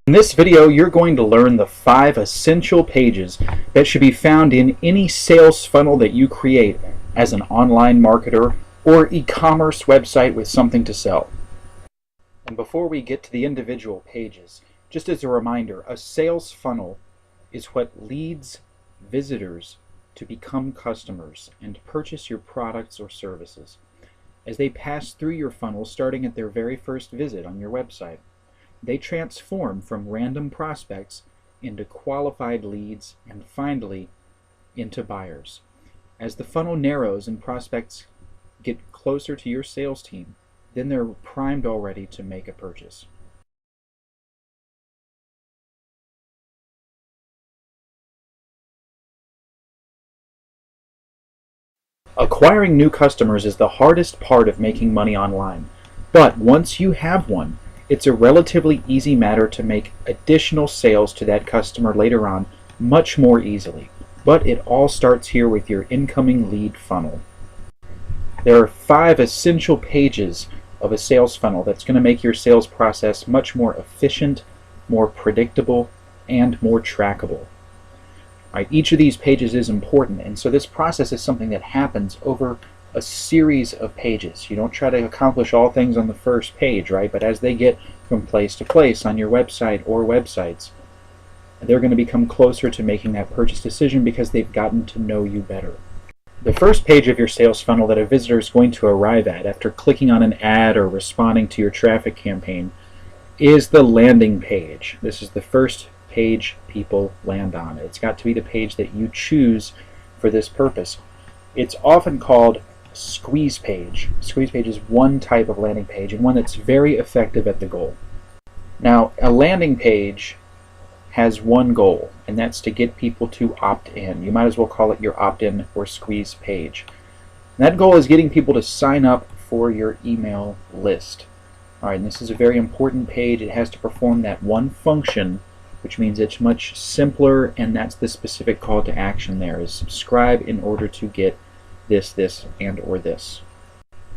In this video, you're going to learn the 5 essential pages that should be found in any sales funnel that you create as an online marketer or e-commerce website with something to sell. And before we get to the individual pages, just as a reminder, a sales funnel is what leads visitors to become customers and to purchase your products or services as they pass through your funnel starting at their very first visit on your website. They transform from random prospects into qualified leads and finally into buyers. As the funnel narrows and prospects get closer to your sales team, then they're primed already to make a purchase. Acquiring new customers is the hardest part of making money online, but once you have one, it's a relatively easy matter to make additional sales to that customer later on much more easily. But it all starts here with your incoming lead funnel. There are 5 essential pages of a sales funnel that's going to make your sales process much more efficient, more predictable, and more trackable. Right, each of these pages is important, and so this process is something that happens over a series of pages. You don't try to accomplish all things on the first page, right? But as they get from place to place on your website or websites, they're going to become closer to making that purchase decision because they've gotten to know you better. The first page of your sales funnel that a visitor is going to arrive at after clicking on an ad or responding to your traffic campaign is the landing page. This is the first page people land on. It's got to be the page that you choose for this purpose. It's often called squeeze page. Squeeze page is one type of landing page and one that's very effective at the goal. Now, a landing page has one goal, and that's to get people to opt in. You might as well call it your opt-in or squeeze page. And that goal is getting people to sign up for your email list. Alright, and this is a very important page. It has to perform that one function, which means it's much simpler, and that's the specific call to action there, is subscribe in order to get this, and or this.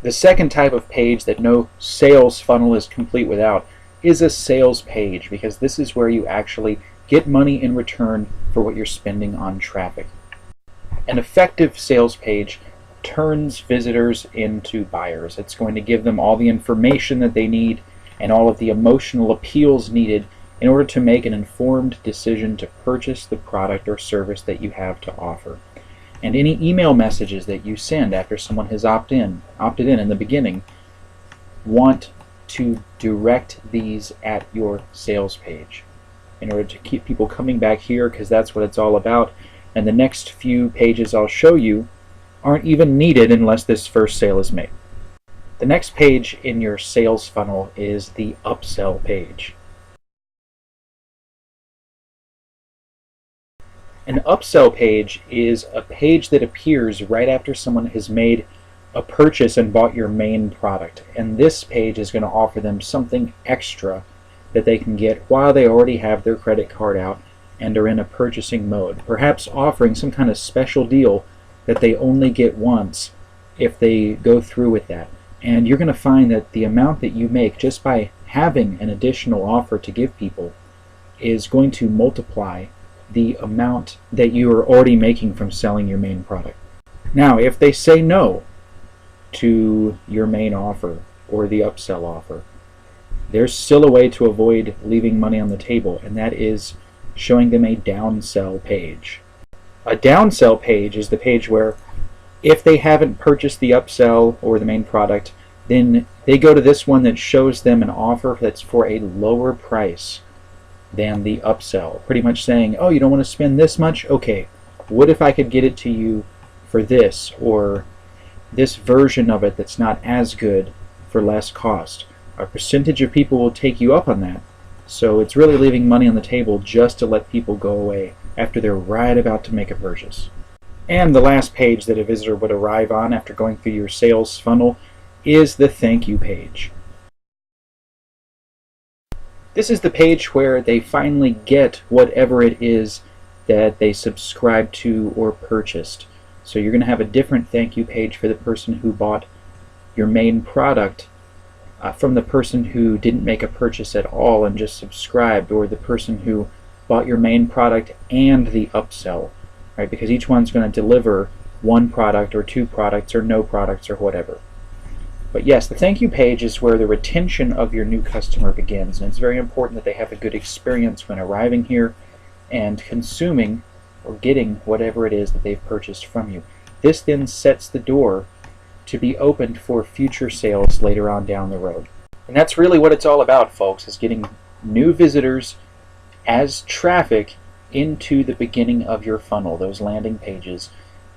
The second type of page that no sales funnel is complete without is a sales page, because this is where you actually get money in return for what you're spending on traffic. An effective sales page turns visitors into buyers. It's going to give them all the information that they need and all of the emotional appeals needed in order to make an informed decision to purchase the product or service that you have to offer. And any email messages that you send after someone has opted in the beginning, want to direct these at your sales page in order to keep people coming back here, because that's what it's all about. And the next few pages I'll show you aren't even needed unless this first sale is made. The next page in your sales funnel is the upsell page. An upsell page is a page that appears right after someone has made a purchase and bought your main product. And this page is going to offer them something extra that they can get while they already have their credit card out and are in a purchasing mode. Perhaps offering some kind of special deal that they only get once if they go through with that. And you're going to find that the amount that you make just by having an additional offer to give people is going to multiply the amount that you are already making from selling your main product. Now, if they say no to your main offer or the upsell offer, there's still a way to avoid leaving money on the table, and that is showing them a downsell page. A downsell page is the page where if they haven't purchased the upsell or the main product, then they go to this one that shows them an offer that's for a lower price than the upsell, pretty much saying, oh, you don't want to spend this much? Okay, what if I could get it to you for this, or this version of it that's not as good for less cost? A percentage of people will take you up on that, so it's really leaving money on the table just to let people go away after they're right about to make a purchase. And the last page that a visitor would arrive on after going through your sales funnel is the thank you page. This is the page where they finally get whatever it is that they subscribed to or purchased. So you're going to have a different thank you page for the person who bought your main product from the person who didn't make a purchase at all and just subscribed, or the person who bought your main product and the upsell, right? Because each one's going to deliver one product or two products or no products or whatever. But yes, the thank you page is where the retention of your new customer begins, and it's very important that they have a good experience when arriving here and consuming or getting whatever it is that they've purchased from you. This then sets the door to be opened for future sales later on down the road. And that's really what it's all about, folks, is getting new visitors as traffic into the beginning of your funnel, those landing pages.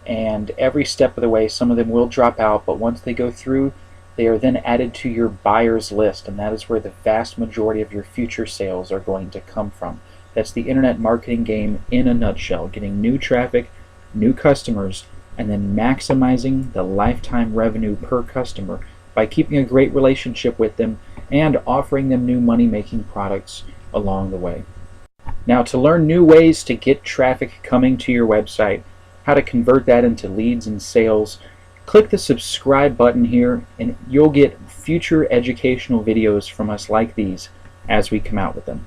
And every step of the way, some of them will drop out, but once they go through, they are then added to your buyers list, and that is where the vast majority of your future sales are going to come from. That's the internet marketing game in a nutshell, getting new traffic, new customers, and then maximizing the lifetime revenue per customer by keeping a great relationship with them and offering them new money-making products along the way. Now, to learn new ways to get traffic coming to your website, how to convert that into leads and sales, click the subscribe button here and you'll get future educational videos from us like these as we come out with them.